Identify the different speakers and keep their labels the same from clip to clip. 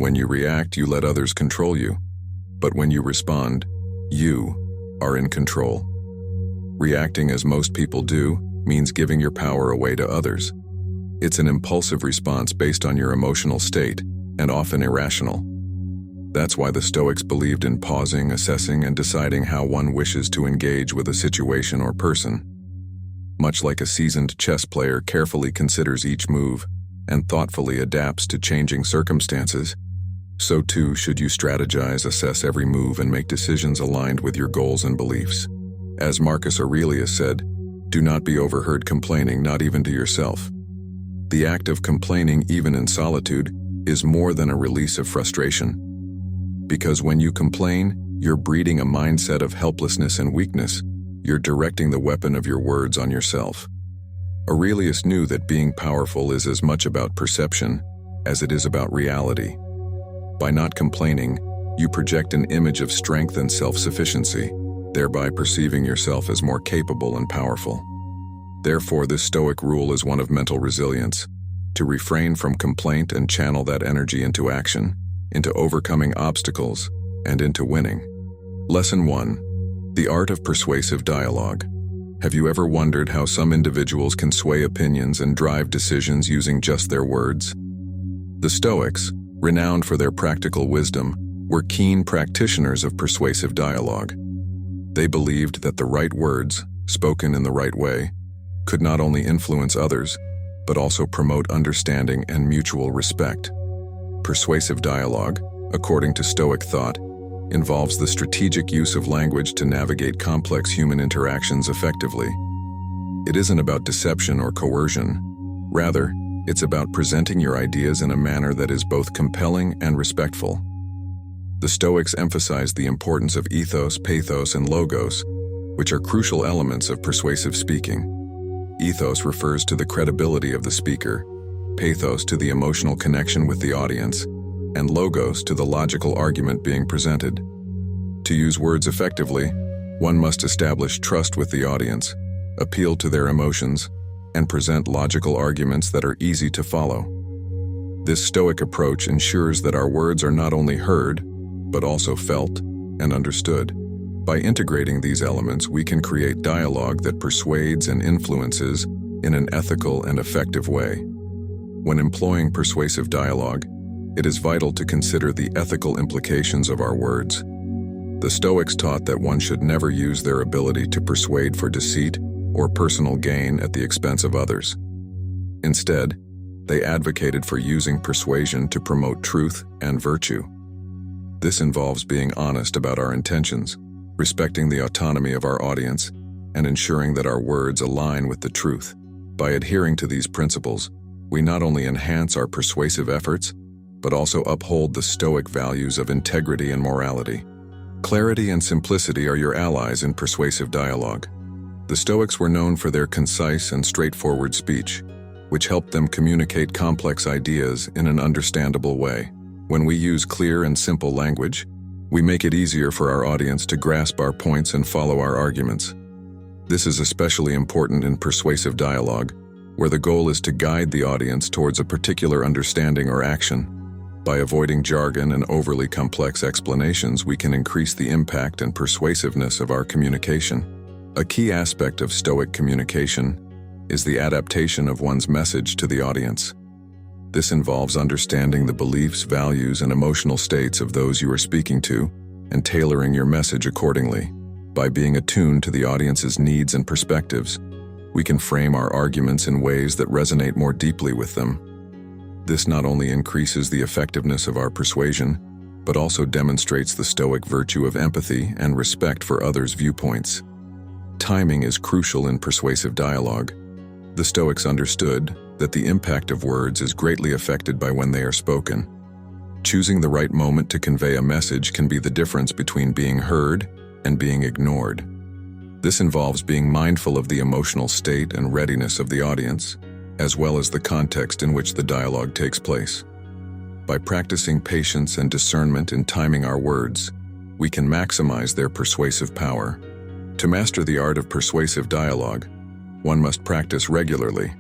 Speaker 1: When you react, you let others control you. But when you respond, you are in control. Reacting as most people do means giving your power away to others. It's an impulsive response based on your emotional state, and often irrational. That's why the Stoics believed in pausing, assessing, and deciding how one wishes to engage with a situation or person. Much like a seasoned chess player carefully considers each move and thoughtfully adapts to changing circumstances, so too should you strategize, assess every move, and make decisions aligned with your goals and beliefs. As Marcus Aurelius said, "Do not be overheard complaining, not even to yourself." The act of complaining, even in solitude, is more than a release of frustration. Because when you complain, you're breeding a mindset of helplessness and weakness. You're directing the weapon of your words on yourself. Aurelius knew that being powerful is as much about perception as it is about reality. By not complaining, you project an image of strength and self-sufficiency, thereby perceiving yourself as more capable and powerful. Therefore, this Stoic rule is one of mental resilience, to refrain from complaint and channel that energy into action, into overcoming obstacles, and into winning. Lesson 1. The Art of Persuasive Dialogue. Have you ever wondered how some individuals can sway opinions and drive decisions using just their words? The Stoics, renowned for their practical wisdom, were keen practitioners of persuasive dialogue. They believed that the right words, spoken in the right way, could not only influence others, but also promote understanding and mutual respect. Persuasive dialogue, according to Stoic thought, involves the strategic use of language to navigate complex human interactions effectively. It isn't about deception or coercion. Rather, it's about presenting your ideas in a manner that is both compelling and respectful. The Stoics emphasized the importance of ethos, pathos, and logos, which are crucial elements of persuasive speaking. Ethos refers to the credibility of the speaker, pathos to the emotional connection with the audience, and logos to the logical argument being presented. To use words effectively, one must establish trust with the audience, appeal to their emotions, and present logical arguments that are easy to follow. This Stoic approach ensures that our words are not only heard, but also felt and understood. By integrating these elements, we can create dialogue that persuades and influences in an ethical and effective way. When employing persuasive dialogue, it is vital to consider the ethical implications of our words. The Stoics taught that one should never use their ability to persuade for deceit or personal gain at the expense of others. Instead, they advocated for using persuasion to promote truth and virtue. This involves being honest about our intentions, respecting the autonomy of our audience, and ensuring that our words align with the truth. By adhering to these principles, we not only enhance our persuasive efforts, but also uphold the Stoic values of integrity and morality. Clarity and simplicity are your allies in persuasive dialogue. The Stoics were known for their concise and straightforward speech, which helped them communicate complex ideas in an understandable way. When we use clear and simple language, we make it easier for our audience to grasp our points and follow our arguments. This is especially important in persuasive dialogue, where the goal is to guide the audience towards a particular understanding or action. By avoiding jargon and overly complex explanations, we can increase the impact and persuasiveness of our communication. A key aspect of Stoic communication is the adaptation of one's message to the audience. This involves understanding the beliefs, values, and emotional states of those you are speaking to, and tailoring your message accordingly. By being attuned to the audience's needs and perspectives, we can frame our arguments in ways that resonate more deeply with them. This not only increases the effectiveness of our persuasion, but also demonstrates the Stoic virtue of empathy and respect for others' viewpoints. Timing is crucial in persuasive dialogue. The Stoics understood that the impact of words is greatly affected by when they are spoken. Choosing the right moment to convey a message can be the difference between being heard and being ignored. This involves being mindful of the emotional state and readiness of the audience, as well as the context in which the dialogue takes place. By practicing patience and discernment in timing our words, we can maximize their persuasive power. To master the art of persuasive dialogue, one must practice regularly.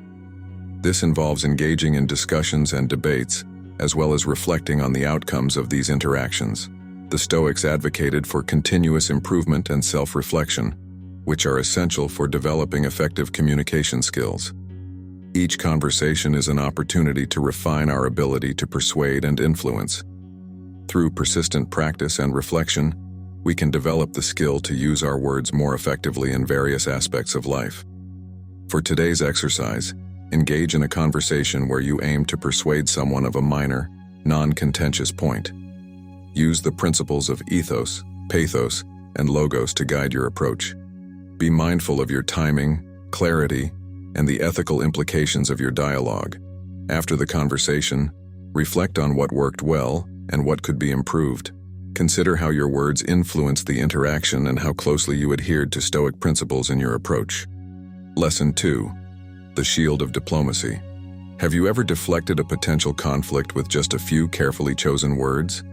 Speaker 1: This involves engaging in discussions and debates, as well as reflecting on the outcomes of these interactions. The Stoics advocated for continuous improvement and self-reflection, which are essential for developing effective communication skills. Each conversation is an opportunity to refine our ability to persuade and influence. Through persistent practice and reflection, we can develop the skill to use our words more effectively in various aspects of life. For today's exercise, engage in a conversation where you aim to persuade someone of a minor, non-contentious point. Use the principles of ethos, pathos, and logos to guide your approach. Be mindful of your timing, clarity, and the ethical implications of your dialogue. After the conversation, reflect on what worked well and what could be improved. Consider how your words influenced the interaction and how closely you adhered to Stoic principles in your approach. Lesson 2. The Shield of Diplomacy. Have you ever deflected a potential conflict with just a few carefully chosen words?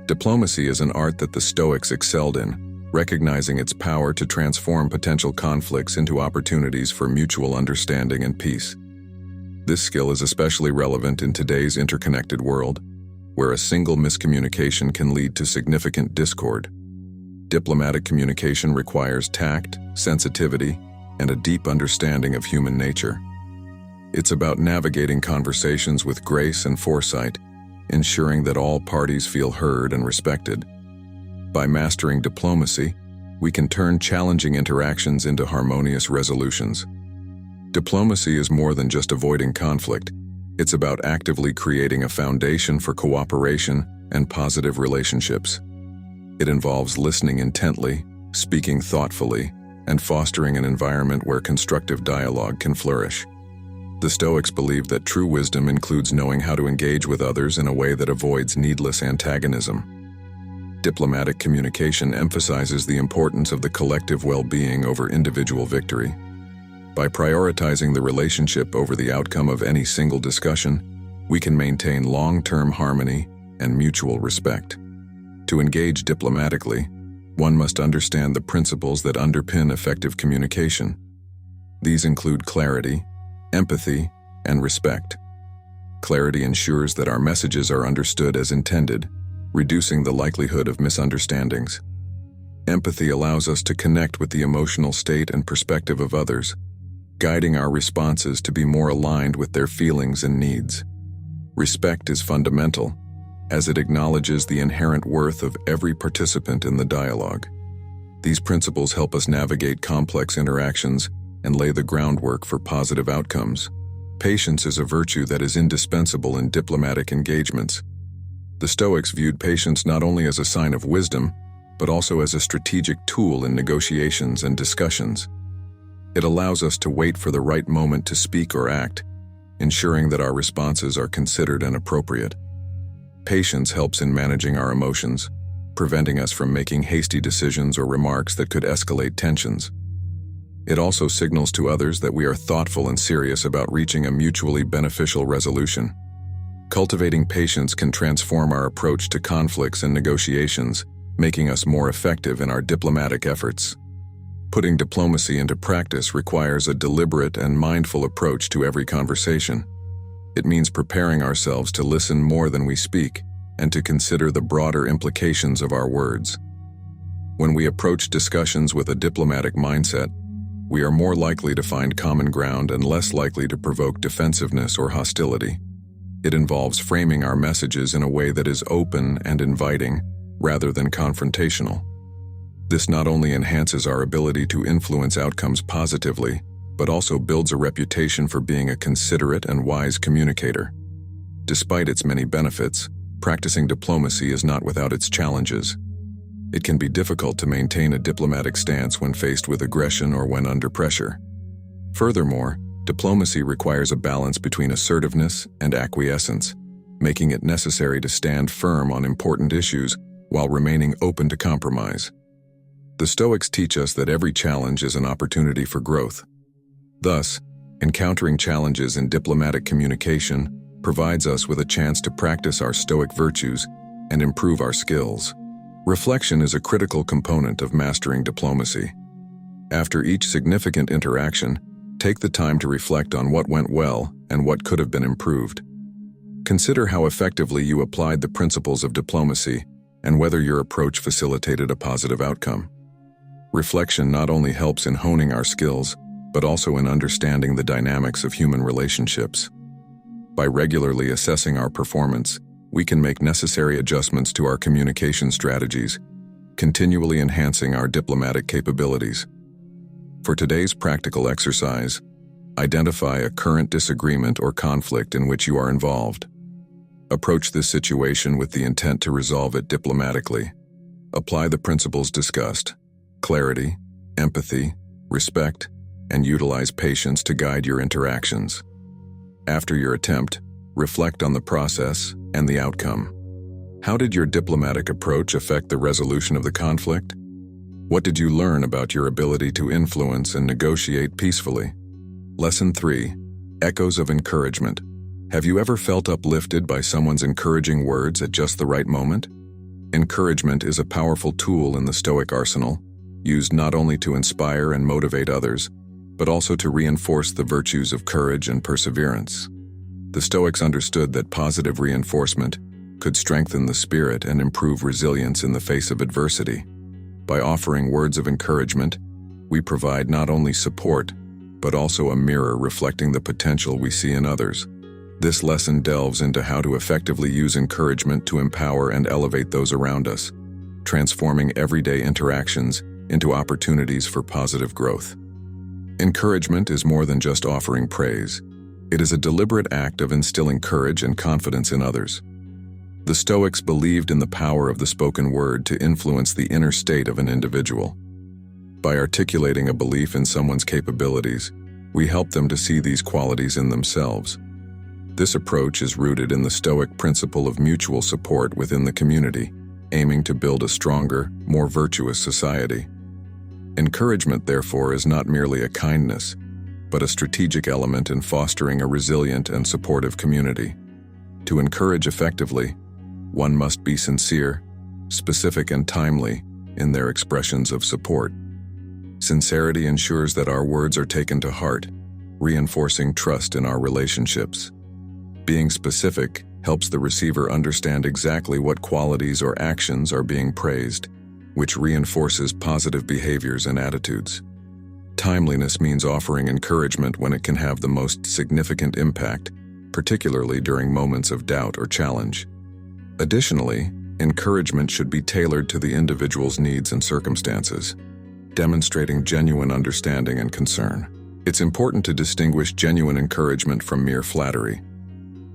Speaker 1: Diplomacy is an art that the Stoics excelled in, recognizing its power to transform potential conflicts into opportunities for mutual understanding and peace. This skill is especially relevant in today's interconnected world, where a single miscommunication can lead to significant discord. Diplomatic communication requires tact, sensitivity, and a deep understanding of human nature. It's about navigating conversations with grace and foresight, ensuring that all parties feel heard and respected. By mastering diplomacy, we can turn challenging interactions into harmonious resolutions. Diplomacy is more than just avoiding conflict. It's about actively creating a foundation for cooperation and positive relationships. It involves listening intently, speaking thoughtfully, and fostering an environment where constructive dialogue can flourish. The Stoics believe that true wisdom includes knowing how to engage with others in a way that avoids needless antagonism. Diplomatic communication emphasizes the importance of the collective well-being over individual victory. By prioritizing the relationship over the outcome of any single discussion, we can maintain long-term harmony and mutual respect. To engage diplomatically, one must understand the principles that underpin effective communication. These include clarity, empathy, and respect. Clarity ensures that our messages are understood as intended, reducing the likelihood of misunderstandings. Empathy allows us to connect with the emotional state and perspective of others, guiding our responses to be more aligned with their feelings and needs. Respect is fundamental, as it acknowledges the inherent worth of every participant in the dialogue. These principles help us navigate complex interactions and lay the groundwork for positive outcomes. Patience is a virtue that is indispensable in diplomatic engagements. The Stoics viewed patience not only as a sign of wisdom, but also as a strategic tool in negotiations and discussions. It allows us to wait for the right moment to speak or act, ensuring that our responses are considered and appropriate. Patience helps in managing our emotions, preventing us from making hasty decisions or remarks that could escalate tensions. It also signals to others that we are thoughtful and serious about reaching a mutually beneficial resolution. Cultivating patience can transform our approach to conflicts and negotiations, making us more effective in our diplomatic efforts. Putting diplomacy into practice requires a deliberate and mindful approach to every conversation. It means preparing ourselves to listen more than we speak and to consider the broader implications of our words. When we approach discussions with a diplomatic mindset, we are more likely to find common ground and less likely to provoke defensiveness or hostility. It involves framing our messages in a way that is open and inviting, rather than confrontational. This not only enhances our ability to influence outcomes positively, but also builds a reputation for being a considerate and wise communicator. Despite its many benefits, practicing diplomacy is not without its challenges. It can be difficult to maintain a diplomatic stance when faced with aggression or when under pressure. Furthermore, diplomacy requires a balance between assertiveness and acquiescence, making it necessary to stand firm on important issues while remaining open to compromise. The Stoics teach us that every challenge is an opportunity for growth. Thus, encountering challenges in diplomatic communication provides us with a chance to practice our Stoic virtues and improve our skills. Reflection is a critical component of mastering diplomacy. After each significant interaction, take the time to reflect on what went well and what could have been improved. Consider how effectively you applied the principles of diplomacy and whether your approach facilitated a positive outcome. Reflection not only helps in honing our skills, but also in understanding the dynamics of human relationships. By regularly assessing our performance, we can make necessary adjustments to our communication strategies, continually enhancing our diplomatic capabilities. For today's practical exercise, identify a current disagreement or conflict in which you are involved. Approach this situation with the intent to resolve it diplomatically. Apply the principles discussed: clarity, empathy, respect, and utilize patience to guide your interactions. After your attempt, reflect on the process and the outcome. How did your diplomatic approach affect the resolution of the conflict? What did you learn about your ability to influence and negotiate peacefully? Lesson 3. Echoes of encouragement. Have you ever felt uplifted by someone's encouraging words at just the right moment? Encouragement is a powerful tool in the Stoic arsenal, used not only to inspire and motivate others, but also to reinforce the virtues of courage and perseverance. The Stoics understood that positive reinforcement could strengthen the spirit and improve resilience in the face of adversity. By offering words of encouragement, we provide not only support, but also a mirror reflecting the potential we see in others. This lesson delves into how to effectively use encouragement to empower and elevate those around us, transforming everyday interactions into opportunities for positive growth. Encouragement is more than just offering praise. It is a deliberate act of instilling courage and confidence in others. The Stoics believed in the power of the spoken word to influence the inner state of an individual. By articulating a belief in someone's capabilities, we help them to see these qualities in themselves. This approach is rooted in the Stoic principle of mutual support within the community, aiming to build a stronger, more virtuous society. Encouragement, therefore, is not merely a kindness, but a strategic element in fostering a resilient and supportive community. To encourage effectively, one must be sincere, specific, and timely in their expressions of support. Sincerity ensures that our words are taken to heart, reinforcing trust in our relationships. Being specific helps the receiver understand exactly what qualities or actions are being praised, which reinforces positive behaviors and attitudes. Timeliness means offering encouragement when it can have the most significant impact, particularly during moments of doubt or challenge. Additionally, encouragement should be tailored to the individual's needs and circumstances, demonstrating genuine understanding and concern. It's important to distinguish genuine encouragement from mere flattery.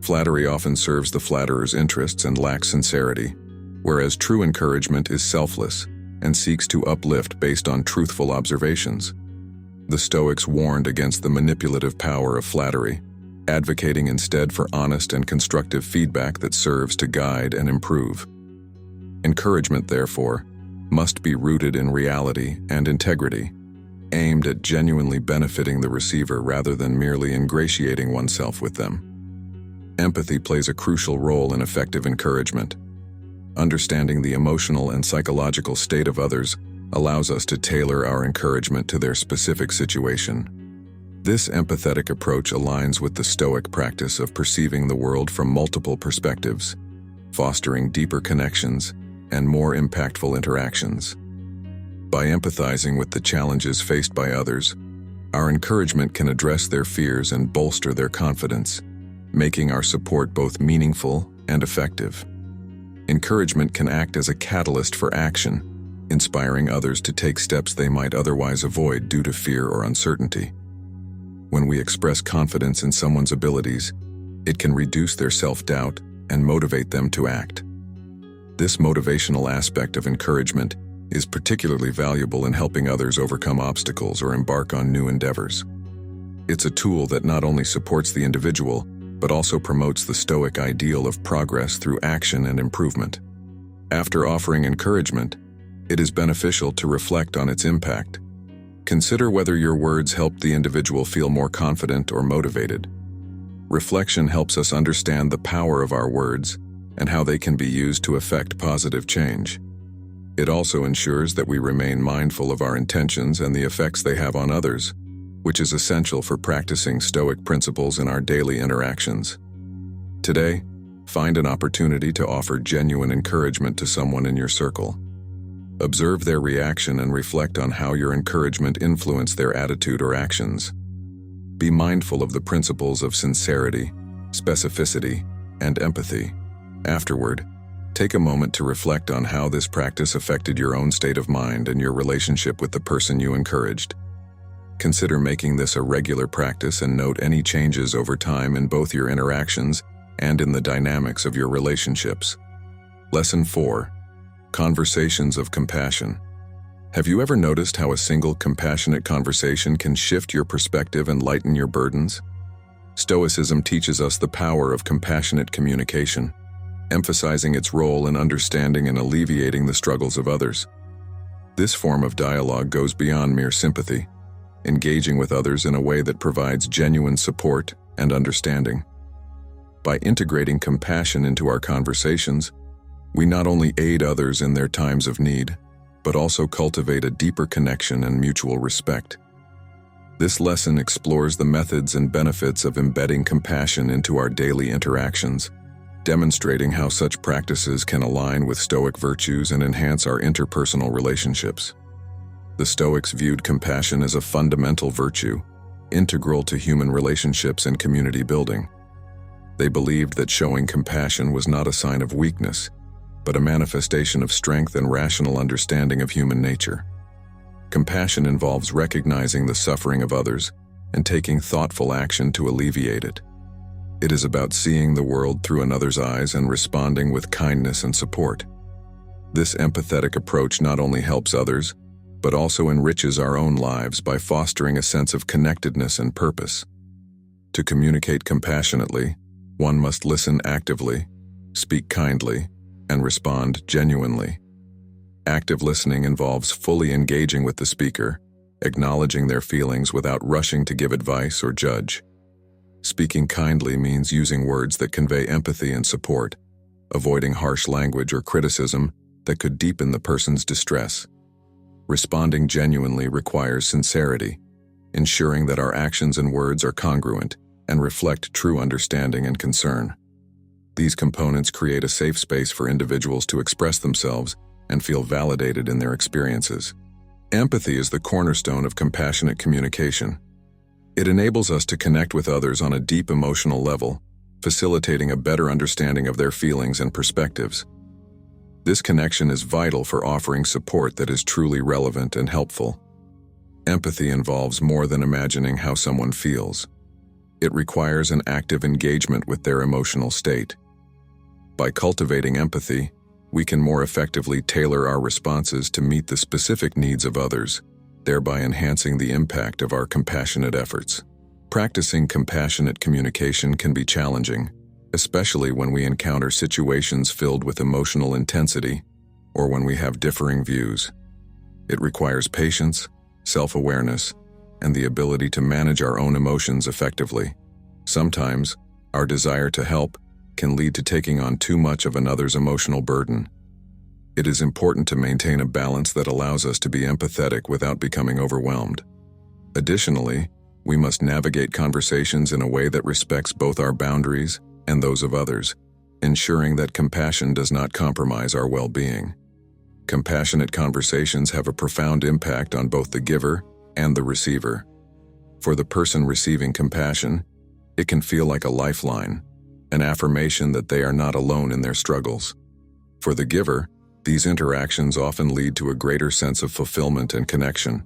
Speaker 1: Flattery often serves the flatterer's interests and lacks sincerity, whereas true encouragement is selfless and seeks to uplift based on truthful observations. The Stoics warned against the manipulative power of flattery, advocating instead for honest and constructive feedback that serves to guide and improve. Encouragement, therefore, must be rooted in reality and integrity, aimed at genuinely benefiting the receiver rather than merely ingratiating oneself with them. Empathy plays a crucial role in effective encouragement. Understanding the emotional and psychological state of others allows us to tailor our encouragement to their specific situation. This empathetic approach aligns with the Stoic practice of perceiving the world from multiple perspectives, fostering deeper connections and more impactful interactions. By empathizing with the challenges faced by others, our encouragement can address their fears and bolster their confidence, making our support both meaningful and effective. Encouragement can act as a catalyst for action, inspiring others to take steps they might otherwise avoid due to fear or uncertainty. When we express confidence in someone's abilities, it can reduce their self-doubt and motivate them to act. This motivational aspect of encouragement is particularly valuable in helping others overcome obstacles or embark on new endeavors. It's a tool that not only supports the individual, but also promotes the Stoic ideal of progress through action and improvement. After offering encouragement, it is beneficial to reflect on its impact. Consider whether your words helped the individual feel more confident or motivated. Reflection helps us understand the power of our words and how they can be used to effect positive change. It also ensures that we remain mindful of our intentions and the effects they have on others, which is essential for practicing Stoic principles in our daily interactions. Today, Find an opportunity to offer genuine encouragement to someone in your circle. Observe their reaction and reflect on how your encouragement influenced their attitude or actions. Be mindful of the principles of sincerity, specificity, and empathy. Afterward, take a moment to reflect on how this practice affected your own state of mind and your relationship with the person you encouraged. Consider making this a regular practice and note any changes over time in both your interactions and in the dynamics of your relationships. Lesson 4. Conversations of compassion. Have you ever noticed how a single compassionate conversation can shift your perspective and lighten your burdens? Stoicism teaches us the power of compassionate communication, emphasizing its role in understanding and alleviating the struggles of others. This form of dialogue goes beyond mere sympathy, engaging with others in a way that provides genuine support and understanding. By integrating compassion into our conversations, we not only aid others in their times of need, but also cultivate a deeper connection and mutual respect. This lesson explores the methods and benefits of embedding compassion into our daily interactions, demonstrating how such practices can align with Stoic virtues and enhance our interpersonal relationships. The Stoics viewed compassion as a fundamental virtue, integral to human relationships and community building. They believed that showing compassion was not a sign of weakness, but a manifestation of strength and rational understanding of human nature. Compassion involves recognizing the suffering of others and taking thoughtful action to alleviate it. It is about seeing the world through another's eyes and responding with kindness and support. This empathetic approach not only helps others, but also enriches our own lives by fostering a sense of connectedness and purpose. To communicate compassionately, one must listen actively, speak kindly, and respond genuinely. Active listening involves fully engaging with the speaker, acknowledging their feelings without rushing to give advice or judge. Speaking kindly means using words that convey empathy and support, avoiding harsh language or criticism that could deepen the person's distress. Responding genuinely requires sincerity, ensuring that our actions and words are congruent and reflect true understanding and concern. These components create a safe space for individuals to express themselves and feel validated in their experiences. Empathy is the cornerstone of compassionate communication. It enables us to connect with others on a deep emotional level, facilitating a better understanding of their feelings and perspectives. This connection is vital for offering support that is truly relevant and helpful. Empathy involves more than imagining how someone feels. It requires an active engagement with their emotional state. By cultivating empathy, we can more effectively tailor our responses to meet the specific needs of others, thereby enhancing the impact of our compassionate efforts. Practicing compassionate communication can be challenging, especially when we encounter situations filled with emotional intensity or when we have differing views. It requires patience, self-awareness, and the ability to manage our own emotions effectively. Sometimes, our desire to help can lead to taking on too much of another's emotional burden. It is important to maintain a balance that allows us to be empathetic without becoming overwhelmed. Additionally, we must navigate conversations in a way that respects both our boundaries and those of others, ensuring that compassion does not compromise our well-being. Compassionate conversations have a profound impact on both the giver and the receiver. For the person receiving compassion, it can feel like a lifeline, an affirmation that they are not alone in their struggles. For the giver, these interactions often lead to a greater sense of fulfillment and connection.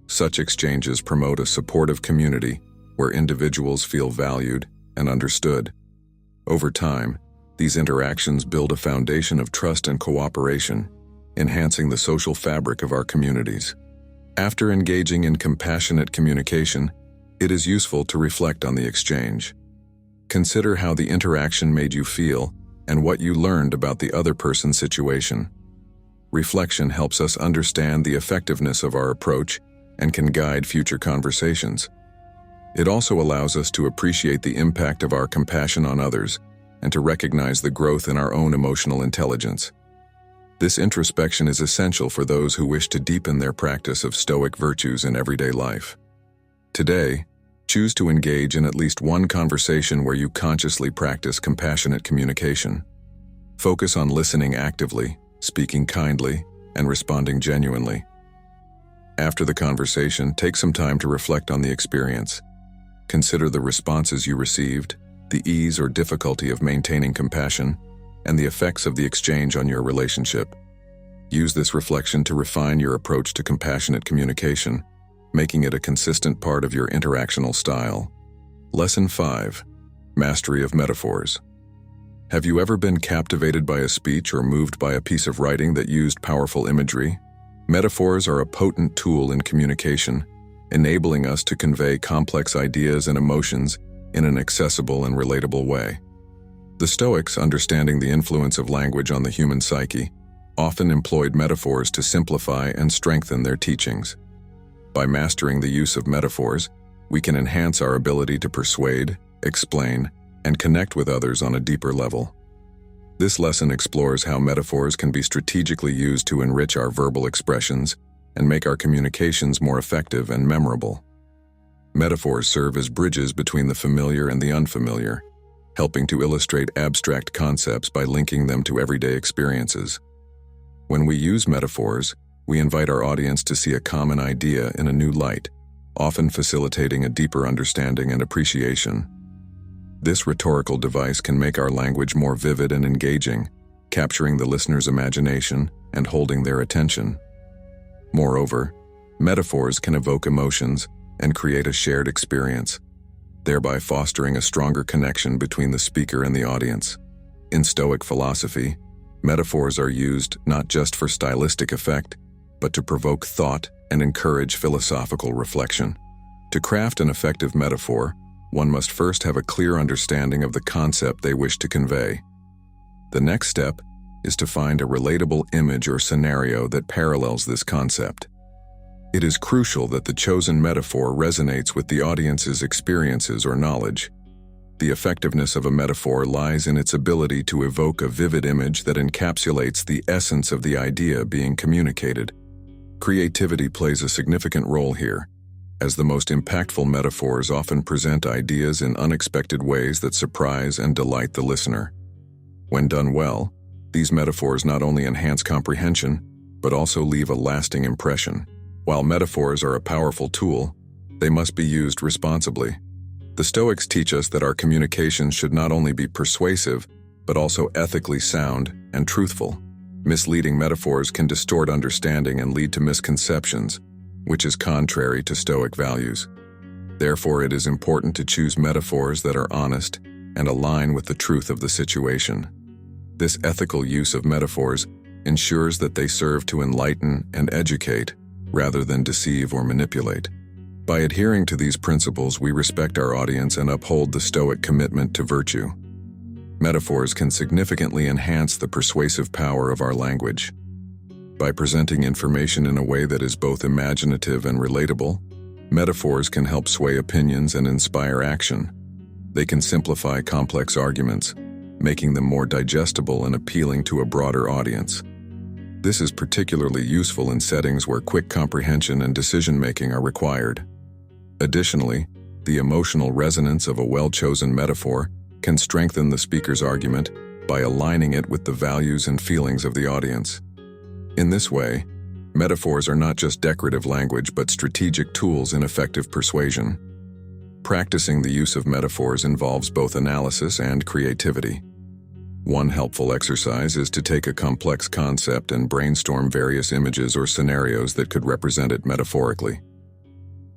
Speaker 1: Such exchanges promote a supportive community where individuals feel valued and understood. Over time, these interactions build a foundation of trust and cooperation, enhancing the social fabric of our communities. After engaging in compassionate communication, it is useful to reflect on the exchange. Consider how the interaction made you feel and what you learned about the other person's situation. Reflection helps us understand the effectiveness of our approach and can guide future conversations. It also allows us to appreciate the impact of our compassion on others and to recognize the growth in our own emotional intelligence. This introspection is essential for those who wish to deepen their practice of Stoic virtues in everyday life. Today, Choose to engage in at least one conversation where you consciously practice compassionate communication. Focus on listening actively, speaking kindly, and responding genuinely. After the conversation, take some time to reflect on the experience. Consider the responses you received, the ease or difficulty of maintaining compassion, and the effects of the exchange on your relationship. Use this reflection to refine your approach to compassionate communication, making it a consistent part of your interactional style. Lesson 5. Mastery of Metaphors. Have you ever been captivated by a speech or moved by a piece of writing that used powerful imagery? Metaphors are a potent tool in communication, enabling us to convey complex ideas and emotions in an accessible and relatable way. The Stoics, understanding the influence of language on the human psyche, often employed metaphors to simplify and strengthen their teachings. By mastering the use of metaphors, we can enhance our ability to persuade, explain, and connect with others on a deeper level. This lesson explores how metaphors can be strategically used to enrich our verbal expressions and make our communications more effective and memorable. Metaphors serve as bridges between the familiar and the unfamiliar, helping to illustrate abstract concepts by linking them to everyday experiences. When we use metaphors, we invite our audience to see a common idea in a new light, often facilitating a deeper understanding and appreciation. This rhetorical device can make our language more vivid and engaging, capturing the listener's imagination and holding their attention. Moreover, metaphors can evoke emotions and create a shared experience, thereby fostering a stronger connection between the speaker and the audience. In Stoic philosophy, metaphors are used not just for stylistic effect, but to provoke thought and encourage philosophical reflection. To craft an effective metaphor, one must first have a clear understanding of the concept they wish to convey. The next step is to find a relatable image or scenario that parallels this concept. It is crucial that the chosen metaphor resonates with the audience's experiences or knowledge. The effectiveness of a metaphor lies in its ability to evoke a vivid image that encapsulates the essence of the idea being communicated. Creativity plays a significant role here, as the most impactful metaphors often present ideas in unexpected ways that surprise and delight the listener. When done well, these metaphors not only enhance comprehension, but also leave a lasting impression. While metaphors are a powerful tool, they must be used responsibly. The Stoics teach us that our communications should not only be persuasive, but also ethically sound and truthful. Misleading metaphors can distort understanding and lead to misconceptions, which is contrary to Stoic values. Therefore, it is important to choose metaphors that are honest and align with the truth of the situation. This ethical use of metaphors ensures that they serve to enlighten and educate, rather than deceive or manipulate. By adhering to these principles, we respect our audience and uphold the Stoic commitment to virtue. Metaphors can significantly enhance the persuasive power of our language. By presenting information in a way that is both imaginative and relatable, metaphors can help sway opinions and inspire action. They can simplify complex arguments, making them more digestible and appealing to a broader audience. This is particularly useful in settings where quick comprehension and decision-making are required. Additionally, the emotional resonance of a well-chosen metaphor can strengthen the speaker's argument by aligning it with the values and feelings of the audience. In this way, metaphors are not just decorative language but strategic tools in effective persuasion. Practicing the use of metaphors involves both analysis and creativity. One helpful exercise is to take a complex concept and brainstorm various images or scenarios that could represent it metaphorically.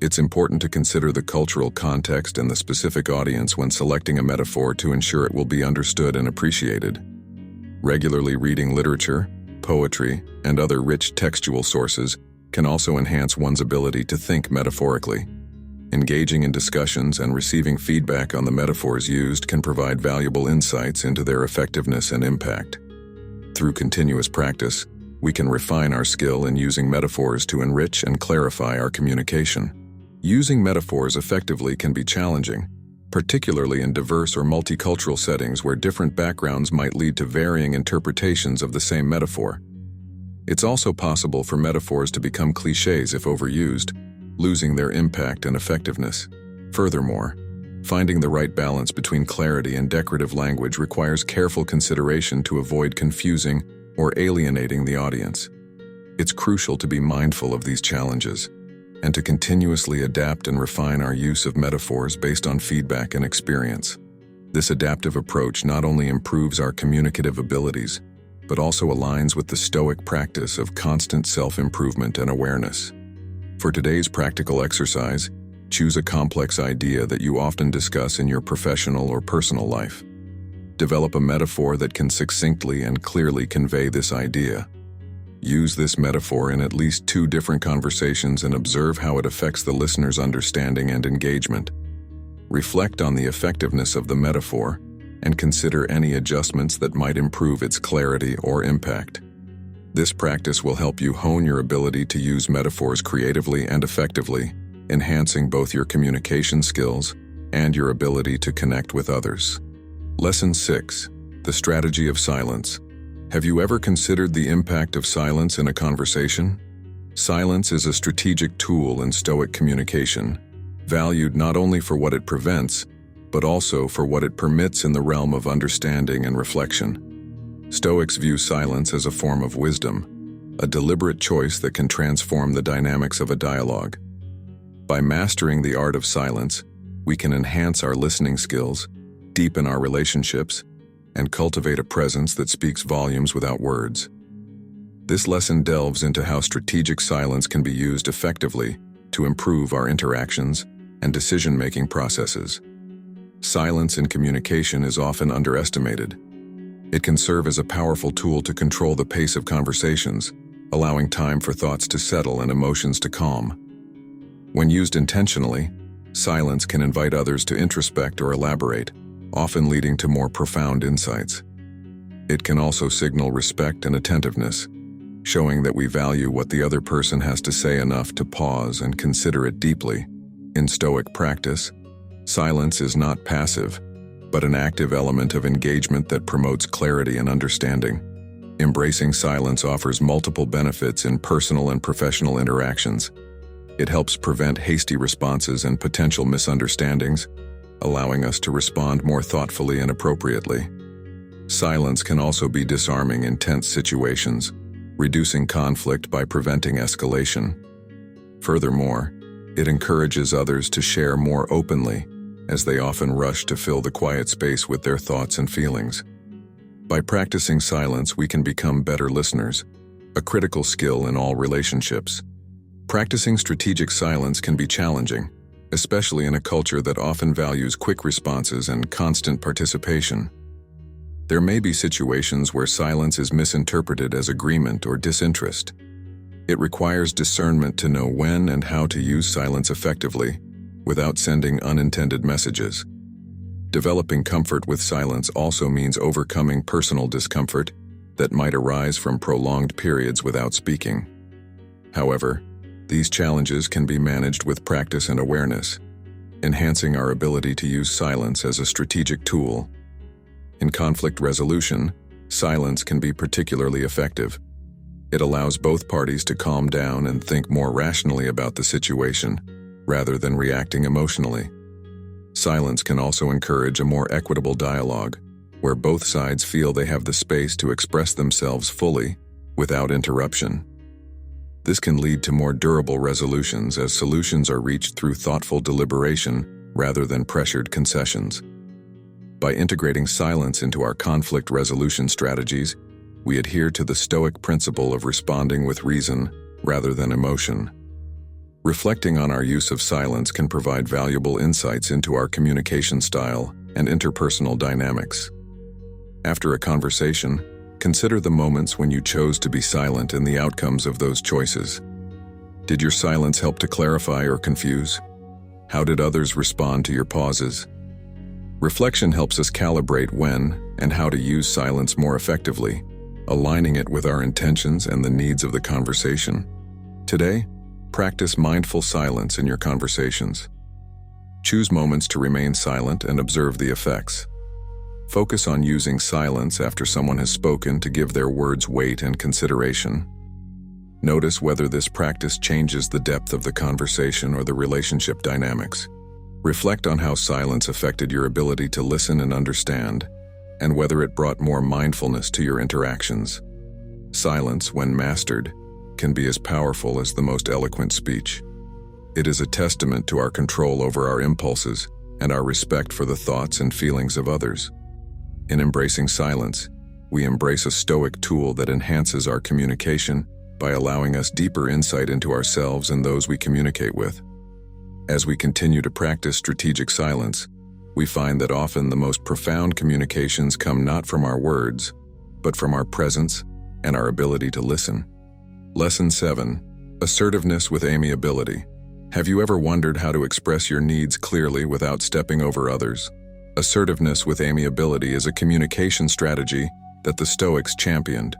Speaker 1: It's important to consider the cultural context and the specific audience when selecting a metaphor to ensure it will be understood and appreciated. Regularly reading literature, poetry, and other rich textual sources can also enhance one's ability to think metaphorically. Engaging in discussions and receiving feedback on the metaphors used can provide valuable insights into their effectiveness and impact. Through continuous practice, we can refine our skill in using metaphors to enrich and clarify our communication. Using metaphors effectively can be challenging, particularly in diverse or multicultural settings where different backgrounds might lead to varying interpretations of the same metaphor. It's also possible for metaphors to become clichés if overused, losing their impact and effectiveness. Furthermore, finding the right balance between clarity and decorative language requires careful consideration to avoid confusing or alienating the audience. It's crucial to be mindful of these challenges and to continuously adapt and refine our use of metaphors based on feedback and experience. This adaptive approach not only improves our communicative abilities, but also aligns with the Stoic practice of constant self-improvement and awareness. For today's practical exercise, choose a complex idea that you often discuss in your professional or personal life. Develop a metaphor that can succinctly and clearly convey this idea. Use this metaphor in at least 2 different conversations and observe how it affects the listener's understanding and engagement. Reflect on the effectiveness of the metaphor and consider any adjustments that might improve its clarity or impact. This practice will help you hone your ability to use metaphors creatively and effectively, enhancing both your communication skills and your ability to connect with others. Lesson 6. The Strategy of Silence. Have you ever considered the impact of silence in a conversation? Silence is a strategic tool in Stoic communication, valued not only for what it prevents, but also for what it permits in the realm of understanding and reflection. Stoics view silence as a form of wisdom, a deliberate choice that can transform the dynamics of a dialogue. By mastering the art of silence, we can enhance our listening skills, deepen our relationships, and cultivate a presence that speaks volumes without words. This lesson delves into how strategic silence can be used effectively to improve our interactions and decision-making processes. Silence in communication is often underestimated. It can serve as a powerful tool to control the pace of conversations, allowing time for thoughts to settle and emotions to calm. When used intentionally, silence can invite others to introspect or elaborate, often leading to more profound insights. It can also signal respect and attentiveness, showing that we value what the other person has to say enough to pause and consider it deeply. In Stoic practice, silence is not passive, but an active element of engagement that promotes clarity and understanding. Embracing silence offers multiple benefits in personal and professional interactions. It helps prevent hasty responses and potential misunderstandings, allowing us to respond more thoughtfully and appropriately. Silence can also be disarming in tense situations, reducing conflict by preventing escalation. Furthermore, it encourages others to share more openly, as they often rush to fill the quiet space with their thoughts and feelings. By practicing silence, we can become better listeners, a critical skill in all relationships. Practicing strategic silence can be challenging, especially in a culture that often values quick responses and constant participation. There may be situations where silence is misinterpreted as agreement or disinterest. It requires discernment to know when and how to use silence effectively without sending unintended messages. Developing comfort with silence also means overcoming personal discomfort that might arise from prolonged periods without speaking. However, these challenges can be managed with practice and awareness, enhancing our ability to use silence as a strategic tool. In conflict resolution, silence can be particularly effective. It allows both parties to calm down and think more rationally about the situation, rather than reacting emotionally. Silence can also encourage a more equitable dialogue, where both sides feel they have the space to express themselves fully, without interruption. This can lead to more durable resolutions as solutions are reached through thoughtful deliberation rather than pressured concessions. By integrating silence into our conflict resolution strategies, we adhere to the Stoic principle of responding with reason rather than emotion. Reflecting on our use of silence can provide valuable insights into our communication style and interpersonal dynamics. After a conversation, consider the moments when you chose to be silent and the outcomes of those choices. Did your silence help to clarify or confuse? How did others respond to your pauses? Reflection helps us calibrate when and how to use silence more effectively, aligning it with our intentions and the needs of the conversation. Today, practice mindful silence in your conversations. Choose moments to remain silent and observe the effects. Focus on using silence after someone has spoken to give their words weight and consideration. Notice whether this practice changes the depth of the conversation or the relationship dynamics. Reflect on how silence affected your ability to listen and understand, and whether it brought more mindfulness to your interactions. Silence, when mastered, can be as powerful as the most eloquent speech. It is a testament to our control over our impulses and our respect for the thoughts and feelings of others. In embracing silence, we embrace a Stoic tool that enhances our communication by allowing us deeper insight into ourselves and those we communicate with. As we continue to practice strategic silence, we find that often the most profound communications come not from our words, but from our presence and our ability to listen. Lesson 7. Assertiveness with Amiability. Have you ever wondered how to express your needs clearly without stepping over others? Assertiveness with amiability is a communication strategy that the Stoics championed,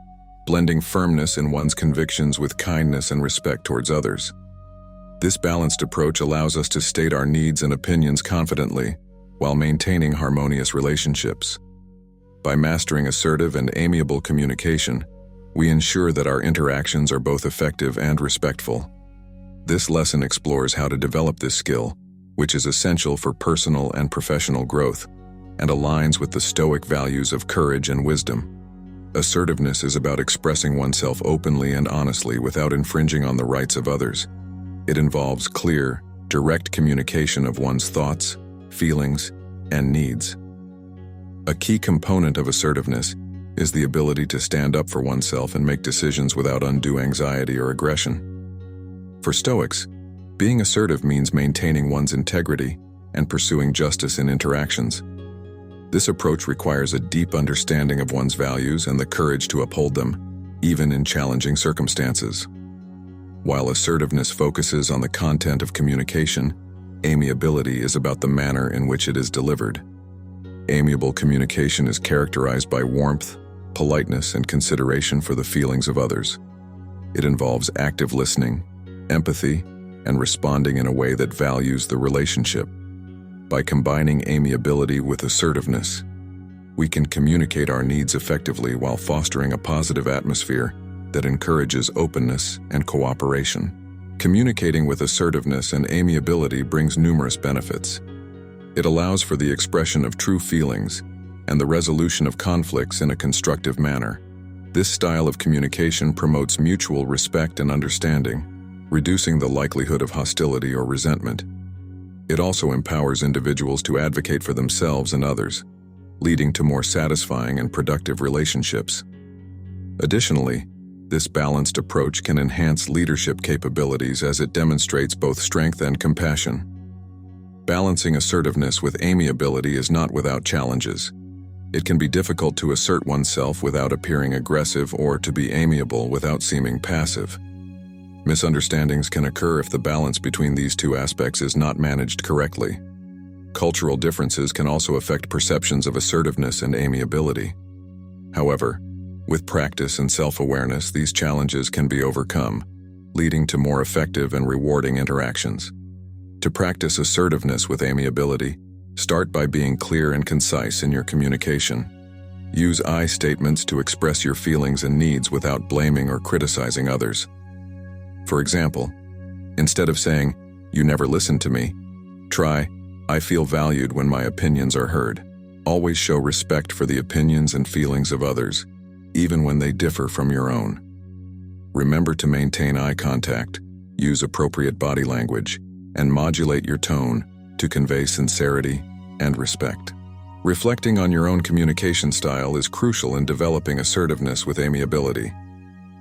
Speaker 1: blending firmness in one's convictions with kindness and respect towards others. This balanced approach allows us to state our needs and opinions confidently while maintaining harmonious relationships. By mastering assertive and amiable communication, we ensure that our interactions are both effective and respectful. This lesson explores how to develop this skill, which is essential for personal and professional growth, and aligns with the Stoic values of courage and wisdom. Assertiveness is about expressing oneself openly and honestly without infringing on the rights of others. It involves clear, direct communication of one's thoughts, feelings, and needs. A key component of assertiveness is the ability to stand up for oneself and make decisions without undue anxiety or aggression. For Stoics, being assertive means maintaining one's integrity and pursuing justice in interactions. This approach requires a deep understanding of one's values and the courage to uphold them, even in challenging circumstances. While assertiveness focuses on the content of communication, amiability is about the manner in which it is delivered. Amiable communication is characterized by warmth, politeness, and consideration for the feelings of others. It involves active listening, empathy, and responding in a way that values the relationship. By combining amiability with assertiveness, we can communicate our needs effectively while fostering a positive atmosphere that encourages openness and cooperation. Communicating with assertiveness and amiability brings numerous benefits. It allows for the expression of true feelings and the resolution of conflicts in a constructive manner. This style of communication promotes mutual respect and understanding, reducing the likelihood of hostility or resentment. It also empowers individuals to advocate for themselves and others, leading to more satisfying and productive relationships. Additionally, this balanced approach can enhance leadership capabilities as it demonstrates both strength and compassion. Balancing assertiveness with amiability is not without challenges. It can be difficult to assert oneself without appearing aggressive or to be amiable without seeming passive. Misunderstandings can occur if the balance between these two aspects is not managed correctly. Cultural differences can also affect perceptions of assertiveness and amiability. However, with practice and self-awareness, these challenges can be overcome, leading to more effective and rewarding interactions. To practice assertiveness with amiability, start by being clear and concise in your communication. Use I statements to express your feelings and needs without blaming or criticizing others. For example, instead of saying, "You never listen to me," try, "I feel valued when my opinions are heard." Always show respect for the opinions and feelings of others, even when they differ from your own. Remember to maintain eye contact, use appropriate body language, and modulate your tone to convey sincerity and respect. Reflecting on your own communication style is crucial in developing assertiveness with amiability.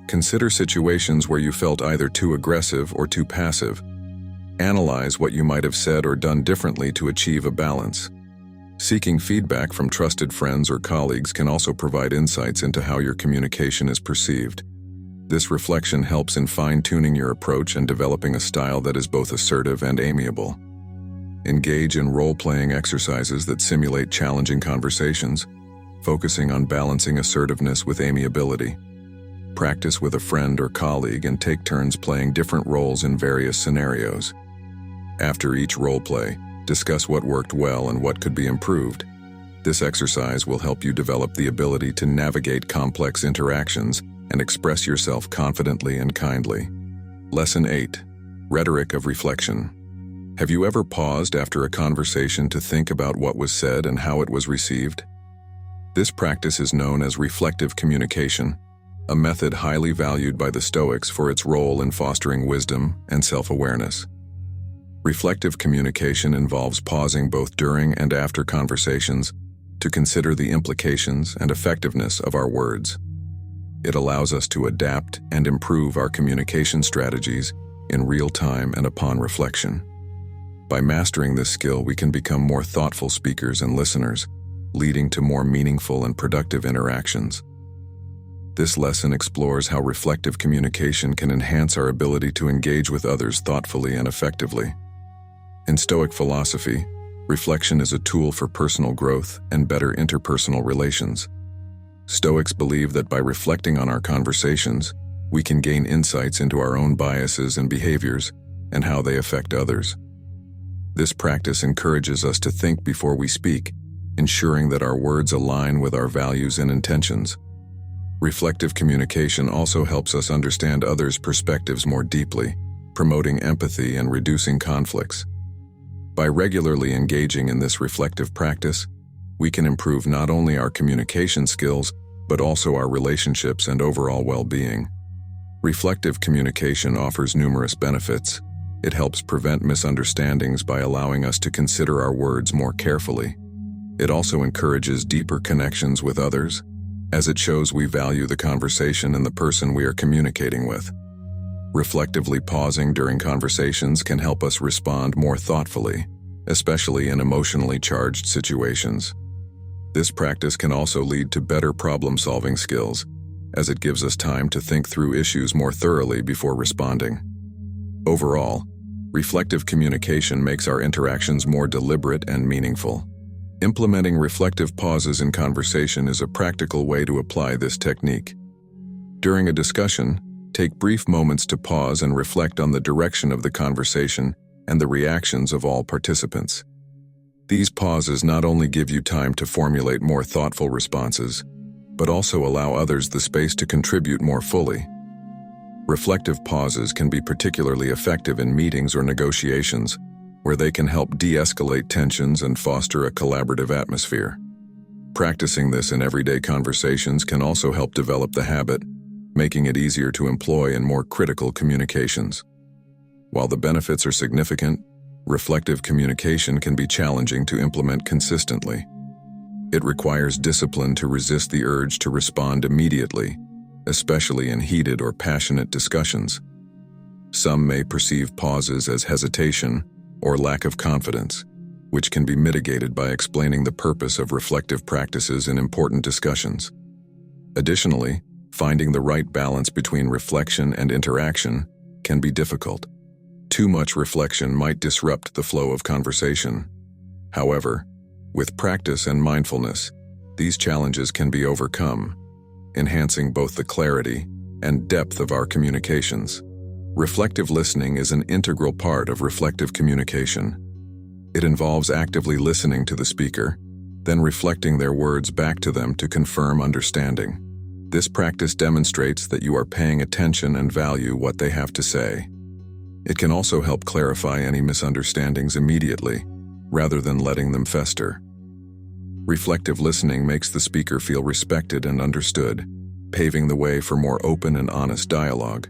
Speaker 1: Consider situations where you felt either too aggressive or too passive. Analyze what you might have said or done differently to achieve a balance. Seeking feedback from trusted friends or colleagues can also provide insights into how your communication is perceived. This reflection helps in fine-tuning your approach and developing a style that is both assertive and amiable. Engage in role-playing exercises that simulate challenging conversations, focusing on balancing assertiveness with amiability. Practice with a friend or colleague and take turns playing different roles in various scenarios. After each role-play, discuss what worked well and what could be improved. This exercise will help you develop the ability to navigate complex interactions and express yourself confidently and kindly. Lesson 8. Rhetoric of Reflection. Have you ever paused after a conversation to think about what was said and how it was received? This practice is known as reflective communication, a method highly valued by the Stoics for its role in fostering wisdom and self-awareness. Reflective communication involves pausing both during and after conversations to consider the implications and effectiveness of our words. It allows us to adapt and improve our communication strategies in real time and upon reflection. By mastering this skill, we can become more thoughtful speakers and listeners, leading to more meaningful and productive interactions. This lesson explores how reflective communication can enhance our ability to engage with others thoughtfully and effectively. In Stoic philosophy, reflection is a tool for personal growth and better interpersonal relations. Stoics believe that by reflecting on our conversations, we can gain insights into our own biases and behaviors and how they affect others. This practice encourages us to think before we speak, ensuring that our words align with our values and intentions. Reflective communication also helps us understand others' perspectives more deeply, promoting empathy and reducing conflicts. By regularly engaging in this reflective practice, we can improve not only our communication skills, but also our relationships and overall well-being. Reflective communication offers numerous benefits. It helps prevent misunderstandings by allowing us to consider our words more carefully. It also encourages deeper connections with others, as it shows we value the conversation and the person we are communicating with. Reflectively pausing during conversations can help us respond more thoughtfully, especially in emotionally charged situations. This practice can also lead to better problem-solving skills, as it gives us time to think through issues more thoroughly before responding. Overall, reflective communication makes our interactions more deliberate and meaningful. Implementing reflective pauses in conversation is a practical way to apply this technique. During a discussion, take brief moments to pause and reflect on the direction of the conversation and the reactions of all participants. These pauses not only give you time to formulate more thoughtful responses, but also allow others the space to contribute more fully. Reflective pauses can be particularly effective in meetings or negotiations, where they can help de-escalate tensions and foster a collaborative atmosphere. Practicing this in everyday conversations can also help develop the habit, making it easier to employ in more critical communications. While the benefits are significant, reflective communication can be challenging to implement consistently. It requires discipline to resist the urge to respond immediately, especially in heated or passionate discussions. Some may perceive pauses as hesitation or lack of confidence, which can be mitigated by explaining the purpose of reflective practices in important discussions. Additionally, finding the right balance between reflection and interaction can be difficult. Too much reflection might disrupt the flow of conversation. However, with practice and mindfulness, these challenges can be overcome, enhancing both the clarity and depth of our communications. Reflective listening is an integral part of reflective communication. It involves actively listening to the speaker, then reflecting their words back to them to confirm understanding. This practice demonstrates that you are paying attention and value what they have to say. It can also help clarify any misunderstandings immediately, rather than letting them fester. Reflective listening makes the speaker feel respected and understood, paving the way for more open and honest dialogue.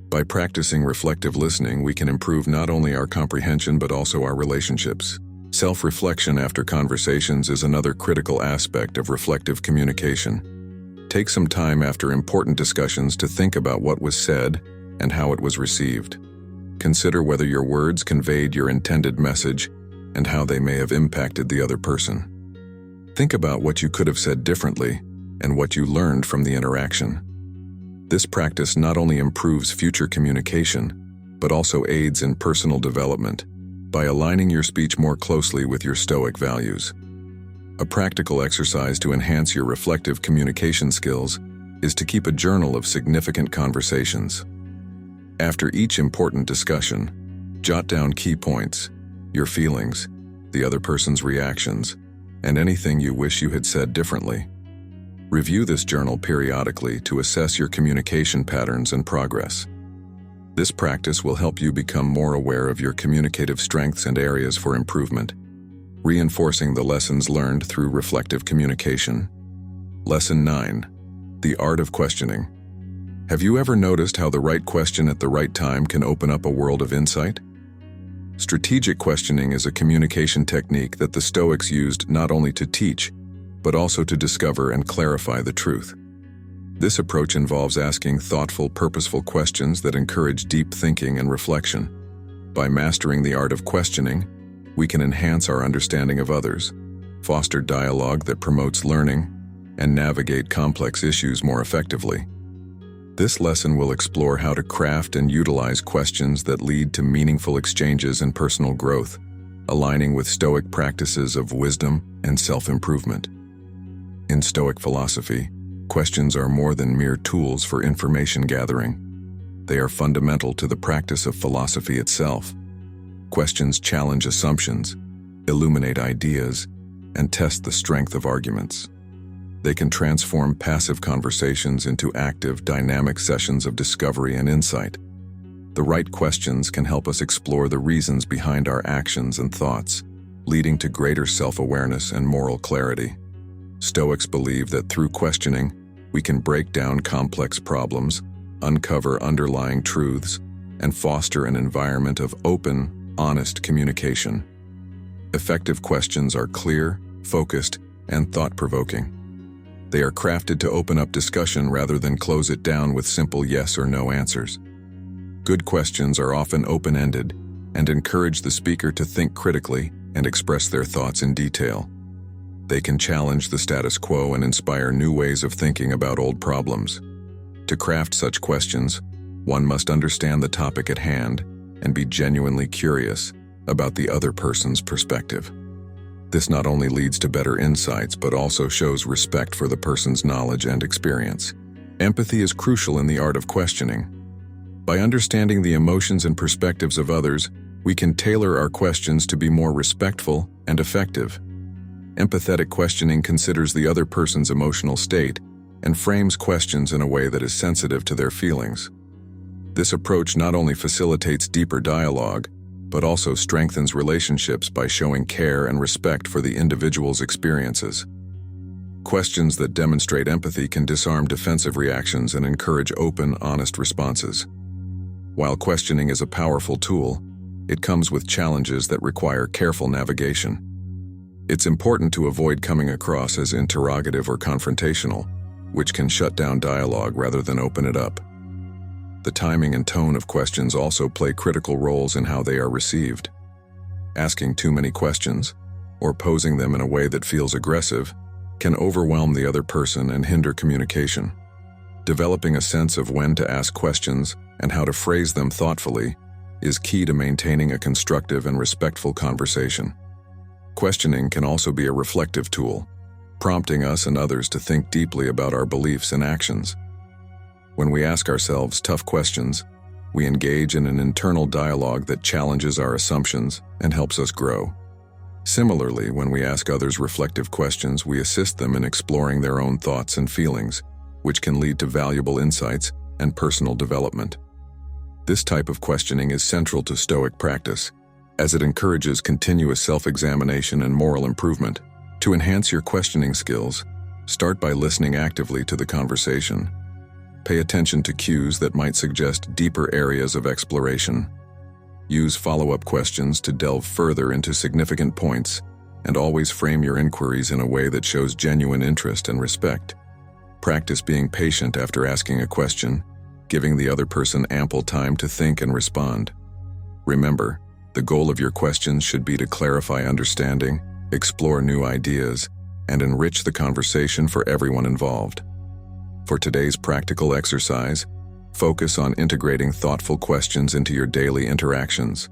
Speaker 1: By practicing reflective listening, we can improve not only our comprehension but also our relationships. Self-reflection after conversations is another critical aspect of reflective communication. Take some time after important discussions to think about what was said and how it was received. Consider whether your words conveyed your intended message and how they may have impacted the other person. Think about what you could have said differently and what you learned from the interaction. This practice not only improves future communication, but also aids in personal development by aligning your speech more closely with your Stoic values. A practical exercise to enhance your reflective communication skills is to keep a journal of significant conversations. After each important discussion, jot down key points, your feelings, the other person's reactions, and anything you wish you had said differently. Review this journal periodically to assess your communication patterns and progress. This practice will help you become more aware of your communicative strengths and areas for improvement, reinforcing the lessons learned through reflective communication. Lesson 9. The Art of Questioning. Have you ever noticed how the right question at the right time can open up a world of insight? Strategic questioning is a communication technique that the Stoics used not only to teach, but also to discover and clarify the truth. This approach involves asking thoughtful, purposeful questions that encourage deep thinking and reflection. By mastering the art of questioning, we can enhance our understanding of others, foster dialogue that promotes learning, and navigate complex issues more effectively. This lesson will explore how to craft and utilize questions that lead to meaningful exchanges and personal growth, aligning with Stoic practices of wisdom and self-improvement. In Stoic philosophy, questions are more than mere tools for information gathering. They are fundamental to the practice of philosophy itself. Questions challenge assumptions, illuminate ideas, and test the strength of arguments. They can transform passive conversations into active, dynamic sessions of discovery and insight. The right questions can help us explore the reasons behind our actions and thoughts, leading to greater self-awareness and moral clarity. Stoics believe that through questioning, we can break down complex problems, uncover underlying truths, and foster an environment of open, honest communication. Effective questions are clear, focused, and thought-provoking. They are crafted to open up discussion rather than close it down with simple yes or no answers. Good questions are often open-ended and encourage the speaker to think critically and express their thoughts in detail. They can challenge the status quo and inspire new ways of thinking about old problems. To craft such questions, one must understand the topic at hand and be genuinely curious about the other person's perspective. This not only leads to better insights, but also shows respect for the person's knowledge and experience. Empathy is crucial in the art of questioning. By understanding the emotions and perspectives of others, we can tailor our questions to be more respectful and effective. Empathetic questioning considers the other person's emotional state and frames questions in a way that is sensitive to their feelings. This approach not only facilitates deeper dialogue, but also strengthens relationships by showing care and respect for the individual's experiences. Questions that demonstrate empathy can disarm defensive reactions and encourage open, honest responses. While questioning is a powerful tool, it comes with challenges that require careful navigation. It's important to avoid coming across as interrogative or confrontational, which can shut down dialogue rather than open it up. The timing and tone of questions also play critical roles in how they are received. Asking too many questions, or posing them in a way that feels aggressive, can overwhelm the other person and hinder communication. Developing a sense of when to ask questions and how to phrase them thoughtfully is key to maintaining a constructive and respectful conversation. Questioning can also be a reflective tool, prompting us and others to think deeply about our beliefs and actions. When we ask ourselves tough questions, we engage in an internal dialogue that challenges our assumptions and helps us grow. Similarly, when we ask others reflective questions, we assist them in exploring their own thoughts and feelings, which can lead to valuable insights and personal development. This type of questioning is central to Stoic practice, as it encourages continuous self-examination and moral improvement. To enhance your questioning skills, start by listening actively to the conversation. Pay attention to cues that might suggest deeper areas of exploration. Use follow-up questions to delve further into significant points, and always frame your inquiries in a way that shows genuine interest and respect. Practice being patient after asking a question, giving the other person ample time to think and respond. Remember, the goal of your questions should be to clarify understanding, explore new ideas, and enrich the conversation for everyone involved. For today's practical exercise, focus on integrating thoughtful questions into your daily interactions.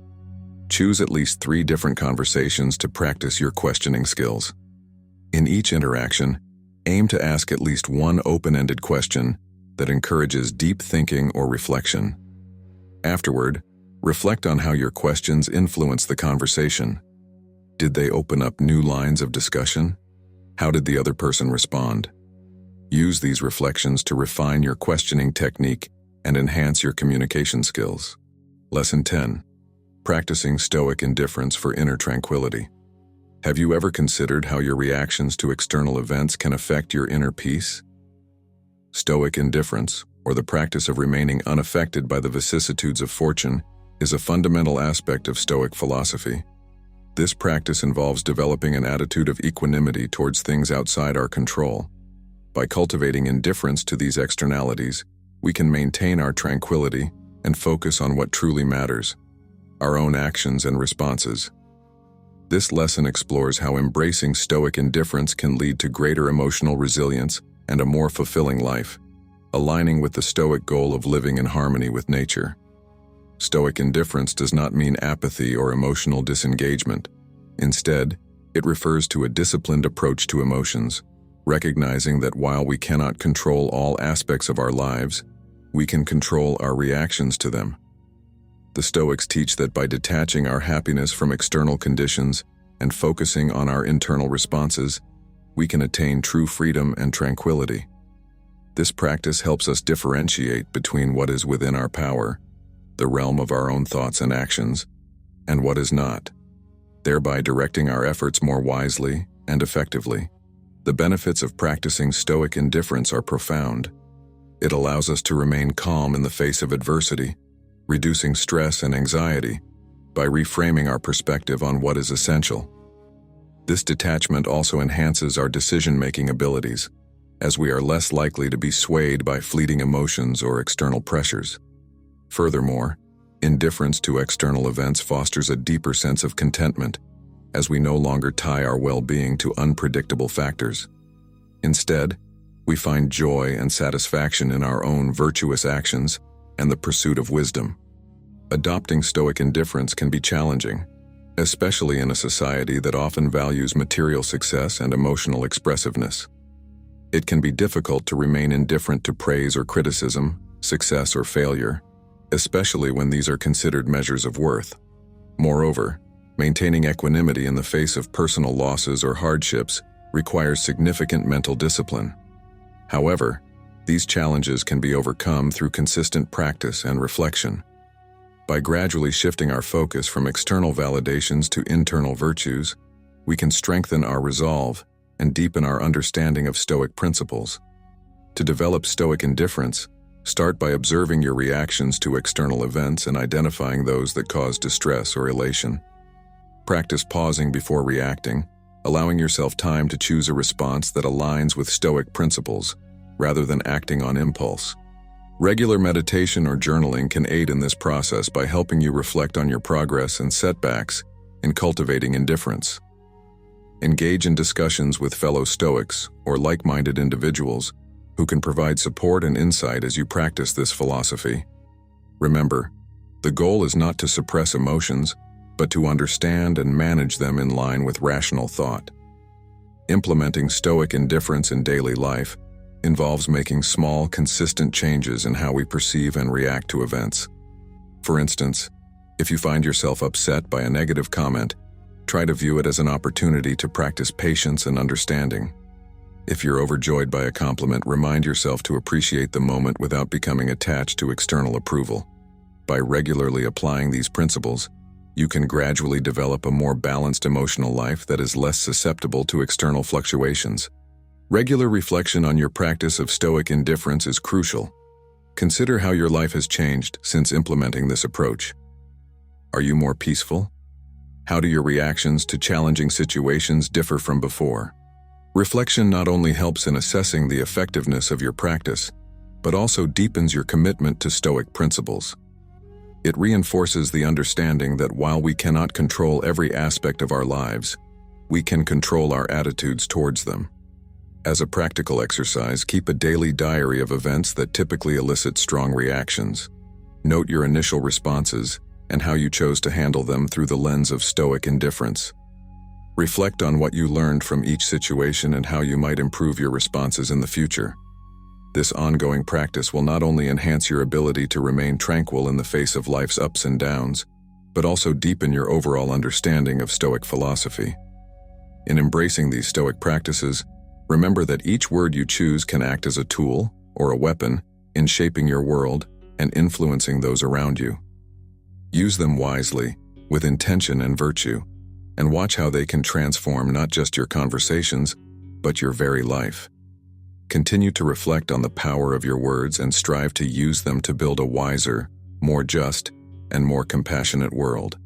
Speaker 1: Choose at least 3 different conversations to practice your questioning skills. In each interaction, aim to ask at least one open-ended question that encourages deep thinking or reflection. Afterward, reflect on how your questions influence the conversation. Did they open up new lines of discussion? How did the other person respond? Use these reflections to refine your questioning technique and enhance your communication skills. Lesson 10. Practicing Stoic Indifference for Inner Tranquility. Have you ever considered how your reactions to external events can affect your inner peace? Stoic indifference, or the practice of remaining unaffected by the vicissitudes of fortune, is a fundamental aspect of Stoic philosophy. This practice involves developing an attitude of equanimity towards things outside our control. By cultivating indifference to these externalities, we can maintain our tranquility and focus on what truly matters, our own actions and responses. This lesson explores how embracing Stoic indifference can lead to greater emotional resilience and a more fulfilling life, aligning with the Stoic goal of living in harmony with nature. Stoic indifference does not mean apathy or emotional disengagement. Instead, it refers to a disciplined approach to emotions, recognizing that while we cannot control all aspects of our lives, we can control our reactions to them. The Stoics teach that by detaching our happiness from external conditions and focusing on our internal responses, we can attain true freedom and tranquility. This practice helps us differentiate between what is within our power, the realm of our own thoughts and actions, and what is not, thereby directing our efforts more wisely and effectively. The benefits of practicing Stoic indifference are profound. It allows us to remain calm in the face of adversity, reducing stress and anxiety by reframing our perspective on what is essential. This detachment also enhances our decision-making abilities, as we are less likely to be swayed by fleeting emotions or external pressures. Furthermore, indifference to external events fosters a deeper sense of contentment, as we no longer tie our well-being to unpredictable factors. Instead, we find joy and satisfaction in our own virtuous actions and the pursuit of wisdom. Adopting Stoic indifference can be challenging, especially in a society that often values material success and emotional expressiveness. It can be difficult to remain indifferent to praise or criticism, success or failure, especially when these are considered measures of worth. Moreover, maintaining equanimity in the face of personal losses or hardships requires significant mental discipline. However, these challenges can be overcome through consistent practice and reflection. By gradually shifting our focus from external validations to internal virtues, we can strengthen our resolve and deepen our understanding of Stoic principles. To develop Stoic indifference, start by observing your reactions to external events and identifying those that cause distress or elation. Practice pausing before reacting, allowing yourself time to choose a response that aligns with Stoic principles, rather than acting on impulse. Regular meditation or journaling can aid in this process by helping you reflect on your progress and setbacks in cultivating indifference. Engage in discussions with fellow Stoics or like-minded individuals who can provide support and insight as you practice this philosophy. Remember, the goal is not to suppress emotions, but to understand and manage them in line with rational thought. Implementing Stoic indifference in daily life involves making small, consistent changes in how we perceive and react to events. For instance, if you find yourself upset by a negative comment, try to view it as an opportunity to practice patience and understanding. If you're overjoyed by a compliment, remind yourself to appreciate the moment without becoming attached to external approval. By regularly applying these principles, you can gradually develop a more balanced emotional life that is less susceptible to external fluctuations. Regular reflection on your practice of Stoic indifference is crucial. Consider how your life has changed since implementing this approach. Are you more peaceful? How do your reactions to challenging situations differ from before? Reflection not only helps in assessing the effectiveness of your practice, but also deepens your commitment to Stoic principles. It reinforces the understanding that while we cannot control every aspect of our lives, we can control our attitudes towards them. As a practical exercise, keep a daily diary of events that typically elicit strong reactions. Note your initial responses and how you chose to handle them through the lens of Stoic indifference. Reflect on what you learned from each situation and how you might improve your responses in the future. This ongoing practice will not only enhance your ability to remain tranquil in the face of life's ups and downs, but also deepen your overall understanding of Stoic philosophy. In embracing these Stoic practices, remember that each word you choose can act as a tool or a weapon in shaping your world and influencing those around you. Use them wisely, with intention and virtue, and watch how they can transform not just your conversations, but your very life. Continue to reflect on the power of your words and strive to use them to build a wiser, more just, and more compassionate world.